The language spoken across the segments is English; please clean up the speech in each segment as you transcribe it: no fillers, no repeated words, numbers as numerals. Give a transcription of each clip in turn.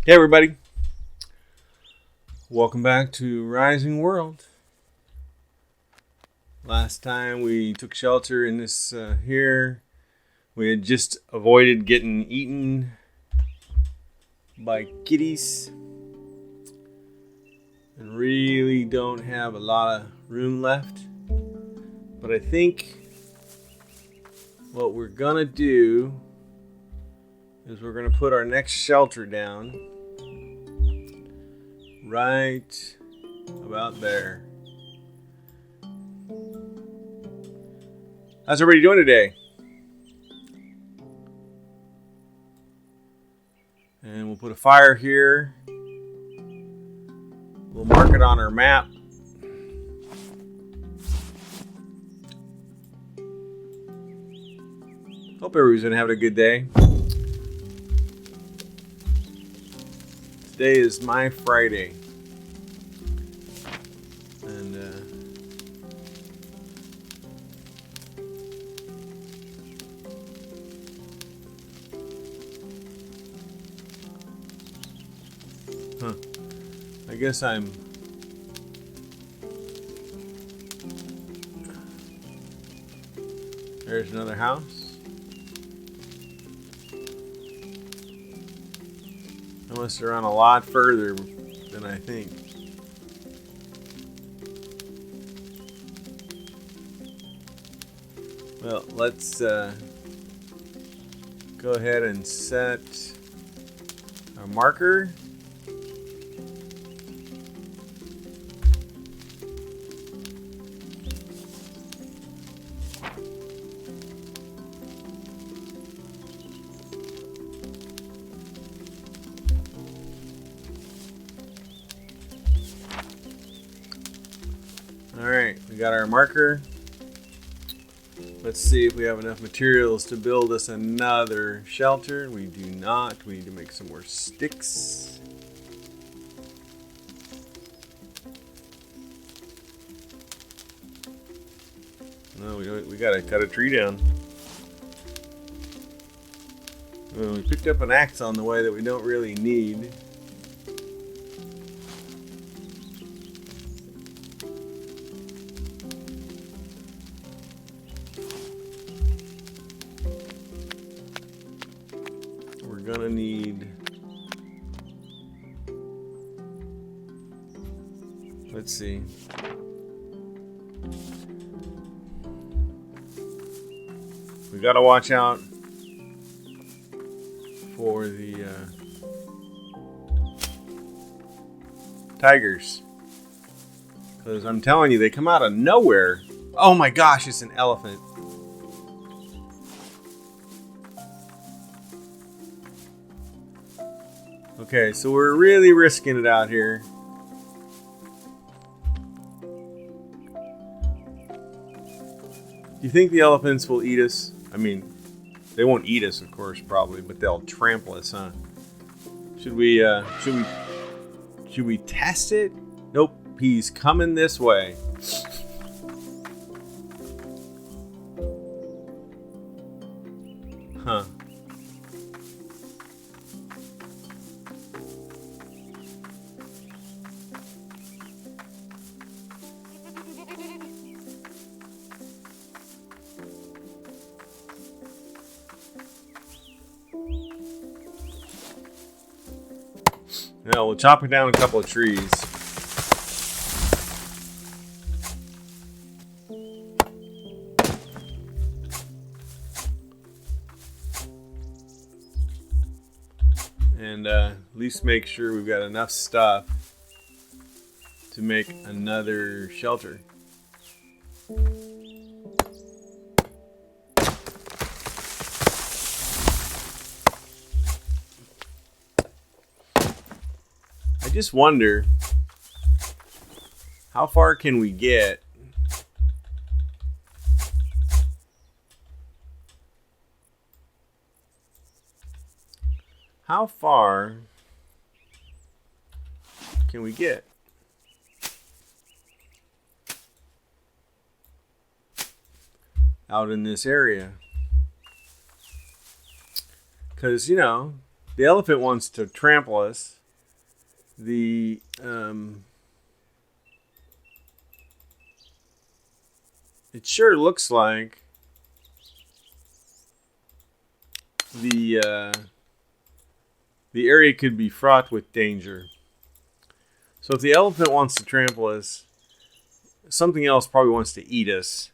Hey everybody, welcome back to Rising World. Last time we took shelter in this here, we had just avoided getting eaten by kitties and really don't have a lot of room left. But I think what we're gonna do is we're gonna put our next shelter down right about there. How's everybody doing today? And we'll put a fire here. We'll mark it on our map. Hope everybody's gonna have a good day. Today is my Friday. And I guess there's another house. I must have run a lot further than I think. Well, let's go ahead and set a marker. Alright, we got our marker. Let's see if we have enough materials to build us another shelter. We do not. We need to make some more sticks. No, we gotta cut a tree down. Well, we picked up an axe on the way that we don't really need. Gonna need, let's see, we gotta watch out for the tigers, because I'm telling you, they come out of nowhere. Oh my gosh, it's an elephant. Okay, so we're really risking it out here. Do you think the elephants will eat us? I mean, they won't eat us, of course, probably, but they'll trample us, huh? Should we test it? Nope, he's coming this way. Huh. Now we'll chop it down a couple of trees. And at least make sure we've got enough stuff to make another shelter. I just wonder, how far can we get? How far can we get? Out in this area. Because, you know, the elephant wants to trample us. The it sure looks like the area could be fraught with danger. So if the elephant wants to trample us, something else probably wants to eat us.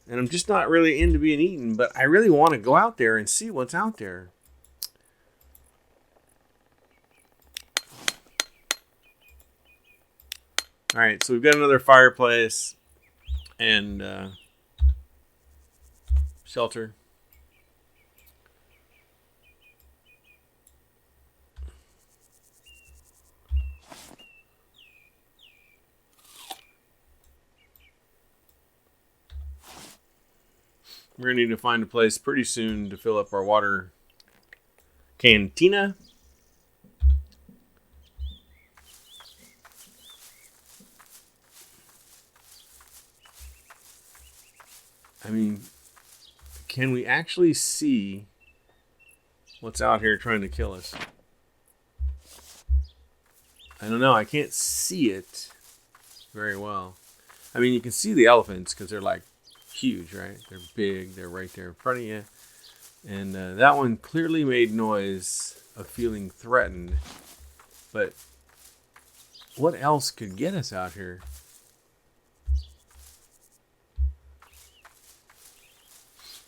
And I'm just not really into being eaten, but I really want to go out there and see what's out there. All right, so we've got another fireplace and shelter. We're going to need to find a place pretty soon to fill up our water cantina. I mean, can we actually see what's out here trying to kill us? I don't know. I can't see it very well. I mean, you can see the elephants because they're like huge, right? They're big. They're right there in front of you. And that one clearly made noise of feeling threatened. But what else could get us out here?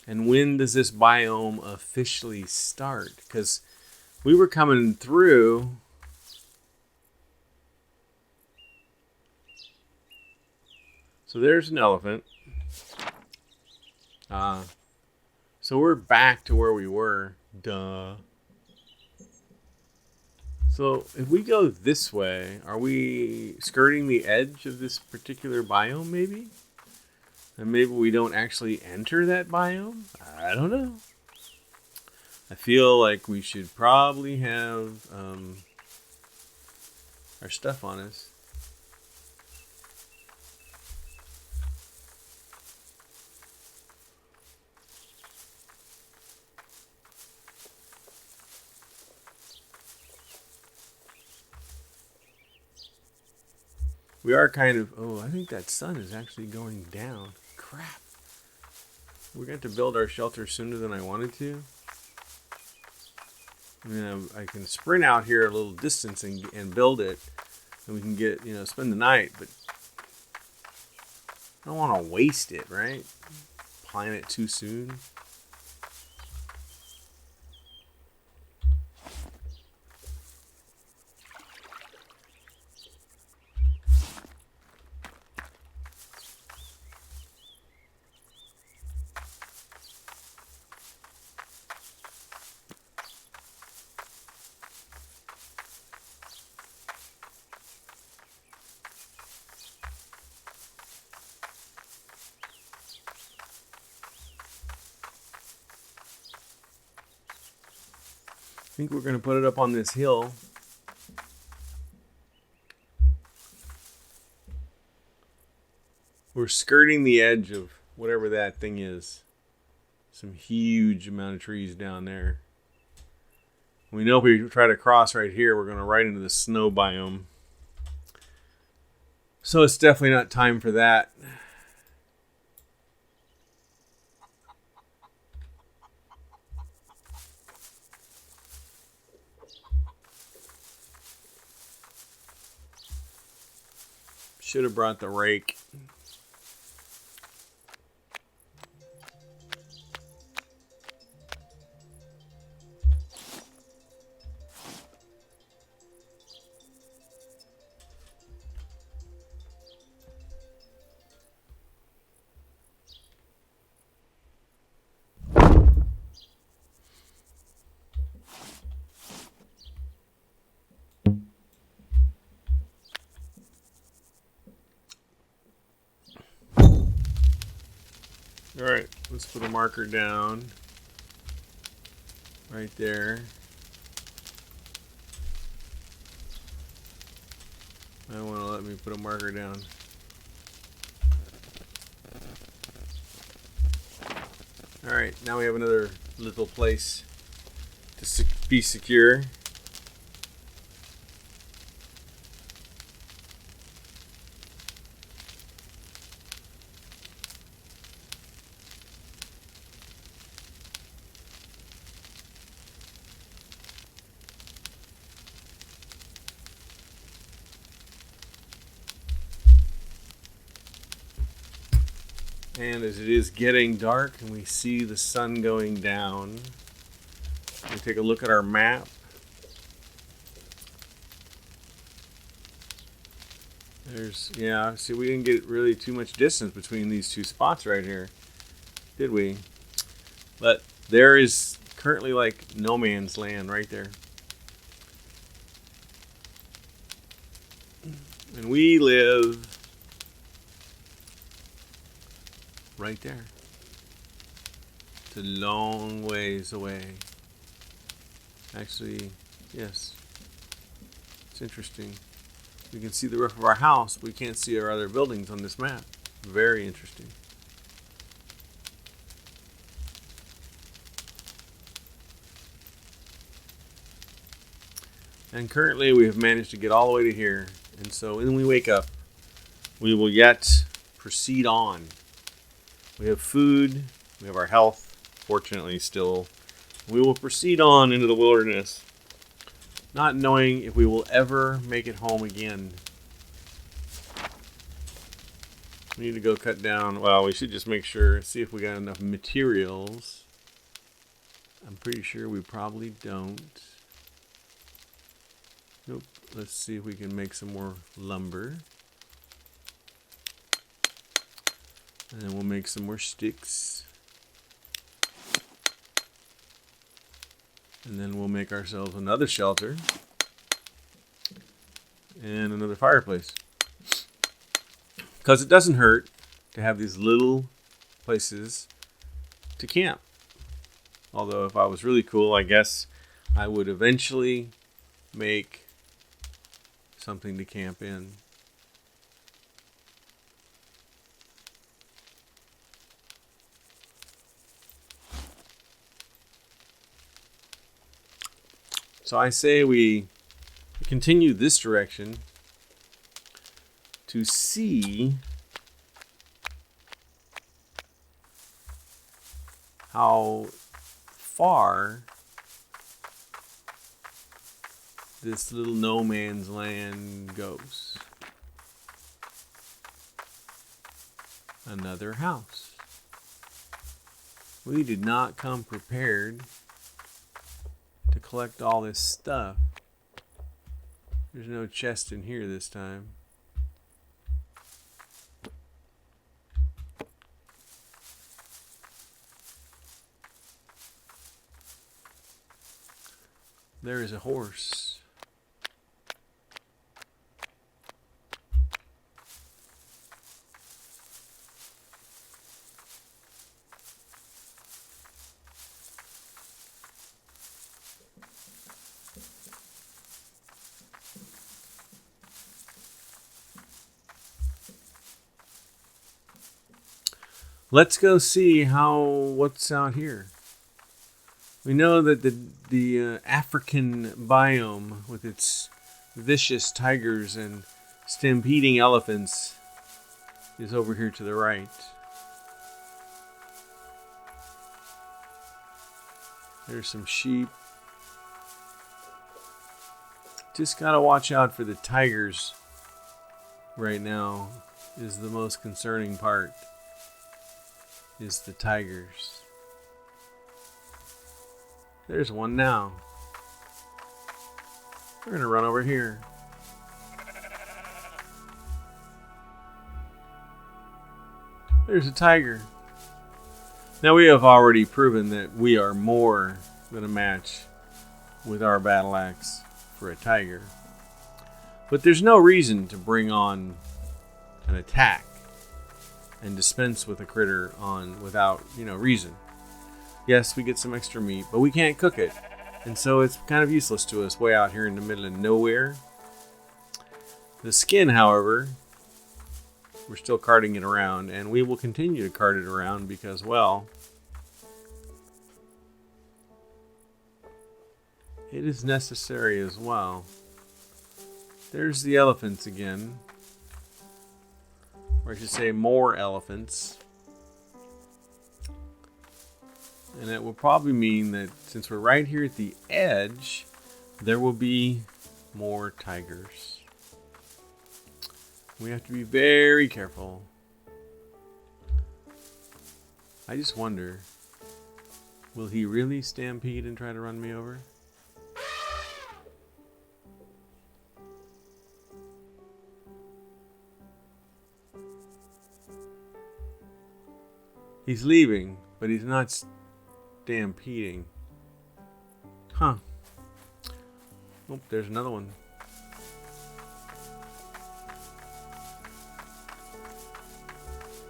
And when does this biome officially start? Because we were coming through. So there's an elephant. So we're back to where we were. Duh. So if we go this way, are we skirting the edge of this particular biome maybe? And maybe we don't actually enter that biome? I don't know. I feel like we should probably have our stuff on us. We are kind of... Oh, I think that sun is actually going down. Crap. We're going to build our shelter sooner than I wanted to. I mean, I can sprint out here a little distance and build it. And we can get, spend the night. But I don't want to waste it, right? Plan it too soon. I think we're going to put it up on this hill. We're skirting the edge of whatever that thing is. Some huge amount of trees down there. We know if we try to cross right here, we're going to right into the snow biome. So it's definitely not time for that. Should have brought the rake. All right, let's put a marker down right there. I don't want to let me put a marker down. All right, now we have another little place to be secure. And as it is getting dark and we see the sun going down, we take a look at our map. See, we didn't get really too much distance between these two spots right here, did we? But there is currently like no man's land right there. And we live right there. It's a long ways away. Actually, yes. It's interesting. We can see the roof of our house, but we can't see our other buildings on this map. Very interesting. And currently we have managed to get all the way to here. And so when we wake up, we will yet proceed on. We have food, we have our health, fortunately still. We will proceed on into the wilderness, not knowing if we will ever make it home again. We need to go cut down, well, we should just make sure, see if we got enough materials. I'm pretty sure we probably don't. Nope. Let's see if we can make some more lumber. And then we'll make some more sticks. And then we'll make ourselves another shelter. And another fireplace. Because it doesn't hurt to have these little places to camp. Although if I was really cool, I guess I would eventually make something to camp in. So I say we continue this direction to see how far this little no man's land goes. Another house. We did not come prepared to collect all this stuff. There's no chest in here this time. There is a horse. Let's go see what's out here. We know that the African biome with its vicious tigers and stampeding elephants is over here to the right. There's some sheep. Just gotta watch out for the tigers right now is the most concerning part. Is the tigers. There's one now. We're gonna run over here. There's a tiger. Now we have already proven that we are more than a match with our battle axe for a tiger. But there's no reason to bring on an attack and dispense with a critter without, reason. Yes, we get some extra meat, but we can't cook it. And so it's kind of useless to us way out here in the middle of nowhere. The skin, however, we're still carting it around, and we will continue to cart it around because, well, it is necessary as well. There's the elephants again. Or I should say more elephants. And it will probably mean that since we're right here at the edge, there will be more tigers. We have to be very careful. I just wonder, will he really stampede and try to run me over? He's leaving, but he's not stampeding. Huh. Oh, there's another one.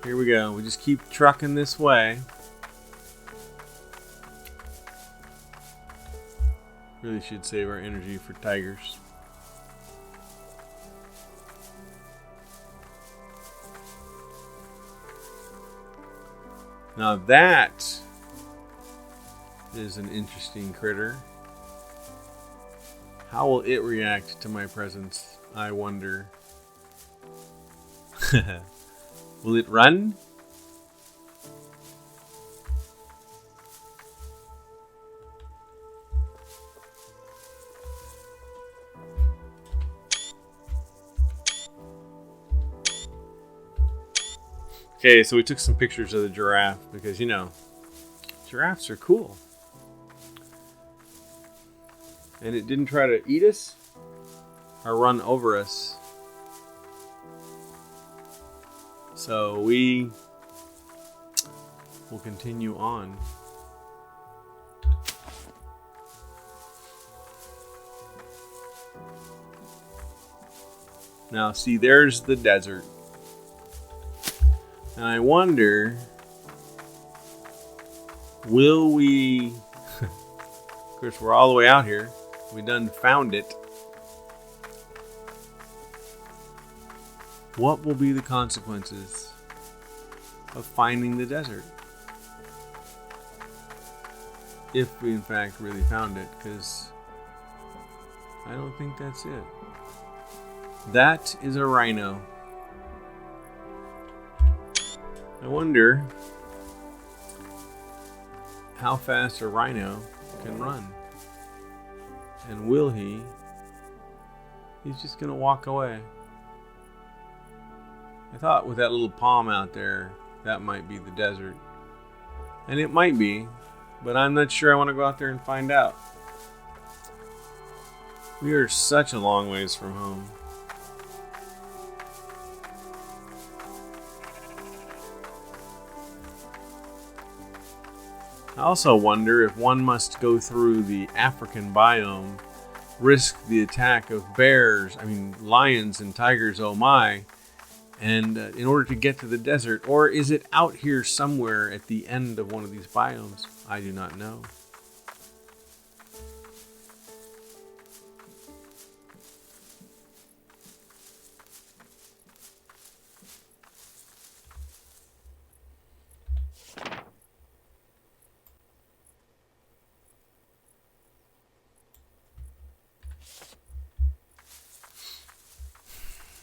Here we go. We just keep trucking this way. Really should save our energy for tigers. Now that is an interesting critter. How will it react to my presence, I wonder? Will it run? Okay, so we took some pictures of the giraffe because, you know, giraffes are cool. And it didn't try to eat us or run over us. So we will continue on. Now, see, there's the desert. And I wonder, will we... Of course, we're all the way out here. We done found it. What will be the consequences of finding the desert? If we in fact really found it, because I don't think that's it. That is a rhino. I wonder how fast a rhino can run. And will he? He's just gonna walk away. I thought with that little palm out there, that might be the desert. And it might be, but I'm not sure I want to go out there and find out. We are such a long ways from home. I also wonder if one must go through the African biome, risk the attack of lions and tigers, oh my, and in order to get to the desert, or is it out here somewhere at the end of one of these biomes? I do not know.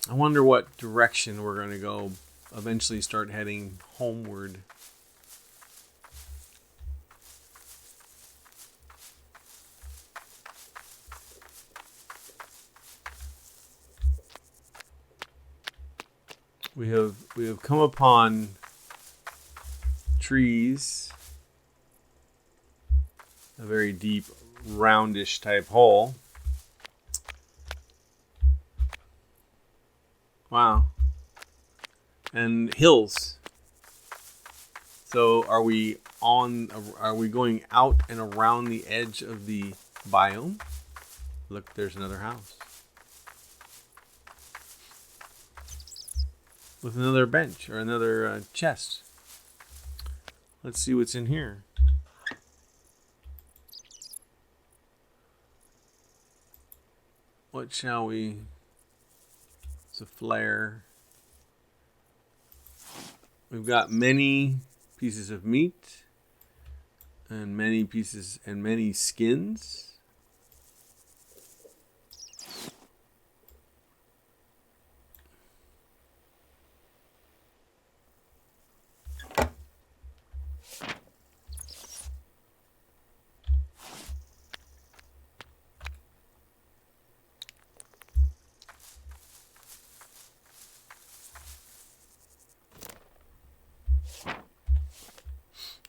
I wonder what direction we're going to go, eventually start heading homeward. We have come upon trees, a very deep, roundish type hole. Wow. And hills. So are we going out and around the edge of the biome? Look, there's another house. With another bench or another chest. Let's see what's in here. What shall we... It's a flare. We've got many pieces of meat and many skins.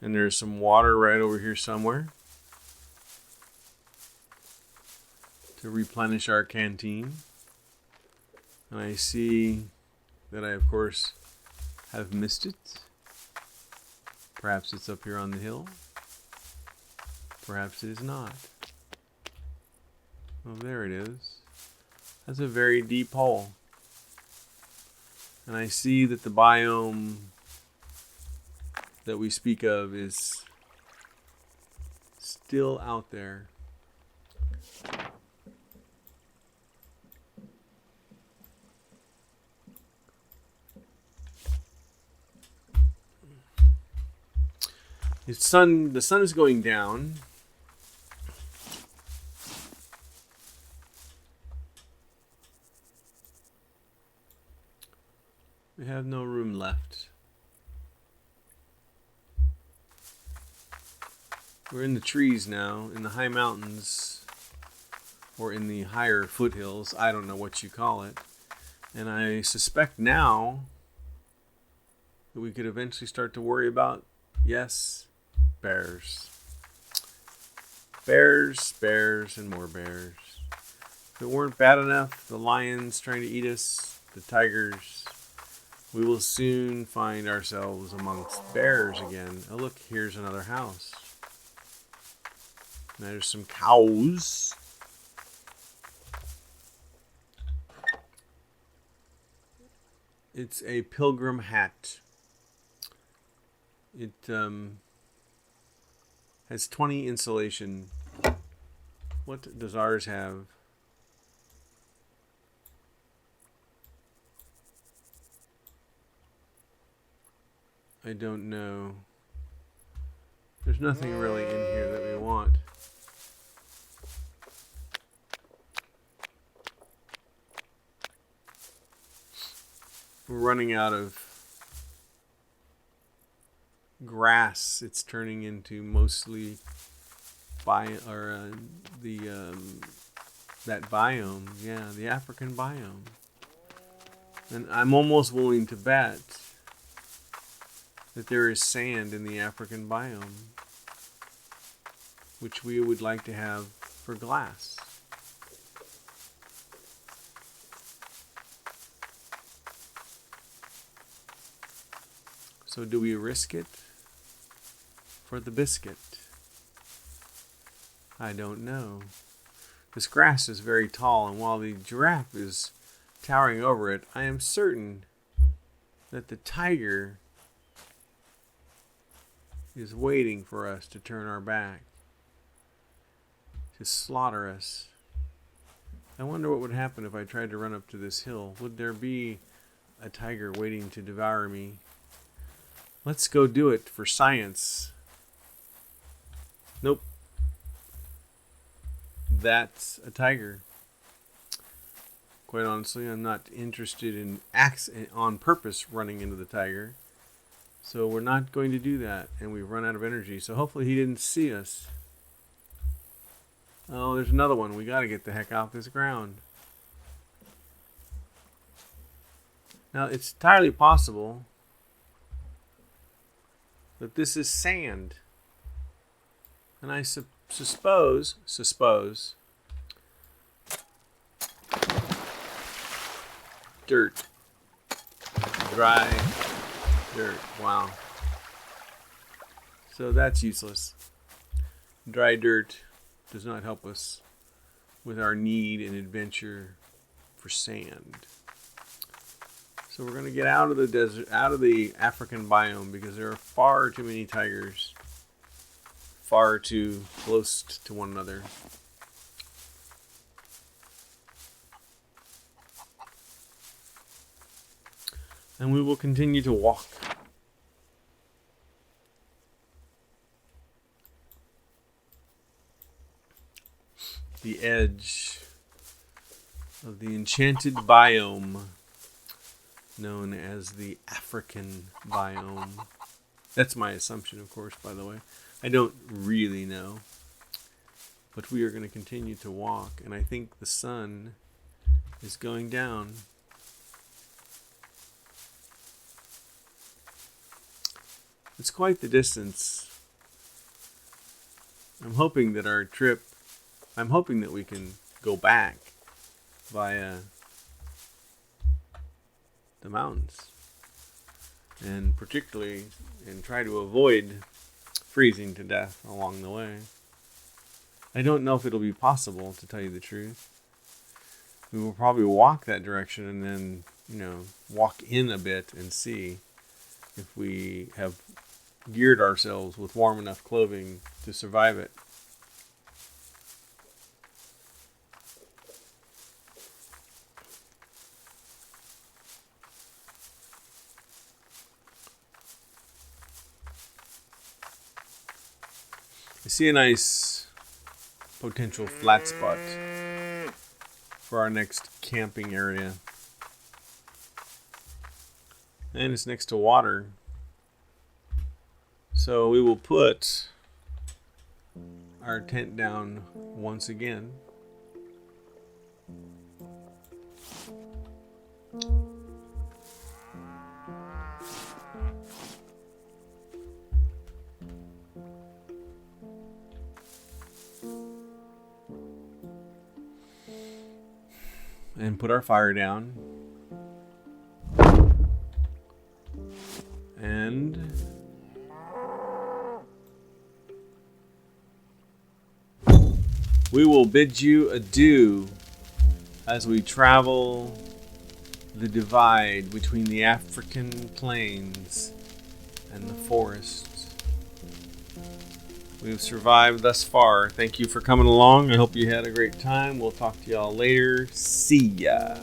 And there's some water right over here somewhere to replenish our canteen. And I see that I, of course, have missed it. Perhaps it's up here on the hill. Perhaps it is not. Oh, there it is. That's a very deep hole. And I see that the biome that we speak of is still out there. The sun is going down. We have no room left. We're in the trees now, in the high mountains, or in the higher foothills. I don't know what you call it. And I suspect now that we could eventually start to worry about, yes, bears. Bears, and more bears. If it weren't bad enough, the lions trying to eat us, the tigers, we will soon find ourselves amongst bears again. Oh, look, here's another house. And there's some cows. It's a pilgrim hat. It has 20 insulation. What does ours have? I don't know. There's nothing really in here that we want. We're running out of grass. It's turning into mostly that biome. Yeah, the African biome. And I'm almost willing to bet that there is sand in the African biome, which we would like to have for glass. So do we risk it for the biscuit? I don't know. This grass is very tall, and while the giraffe is towering over it, I am certain that the tiger is waiting for us to turn our back, to slaughter us. I wonder what would happen if I tried to run up to this hill. Would there be a tiger waiting to devour me? Let's go do it for science. Nope. That's a tiger. Quite honestly, I'm not interested in on purpose running into the tiger. So we're not going to do that. And we've run out of energy. So hopefully he didn't see us. Oh, there's another one. We got to get the heck off this ground. Now, it's entirely possible that this is sand. And I suppose, dirt. Dry dirt. Wow. So that's useless. Dry dirt does not help us with our need and adventure for sand. So we're going to get out of the desert, out of the African biome, because there are far too many tigers, far too close to one another. And we will continue to walk. The edge of the enchanted biome known as the African biome. That's my assumption, of course, by the way. I don't really know. But we are going to continue to walk, and I think the sun is going down. It's quite the distance I'm hoping that we can go back via the mountains, and particularly and try to avoid freezing to death along the way. I don't know if it'll be possible, to tell you the truth. We will probably walk that direction and then, walk in a bit and see if we have geared ourselves with warm enough clothing to survive it. I see a nice potential flat spot for our next camping area. And it's next to water. So we will put our tent down once again. And put our fire down. And we will bid you adieu as we travel the divide between the African plains and the forests. We've survived thus far. Thank you for coming along. I hope you had a great time. We'll talk to y'all later. See ya.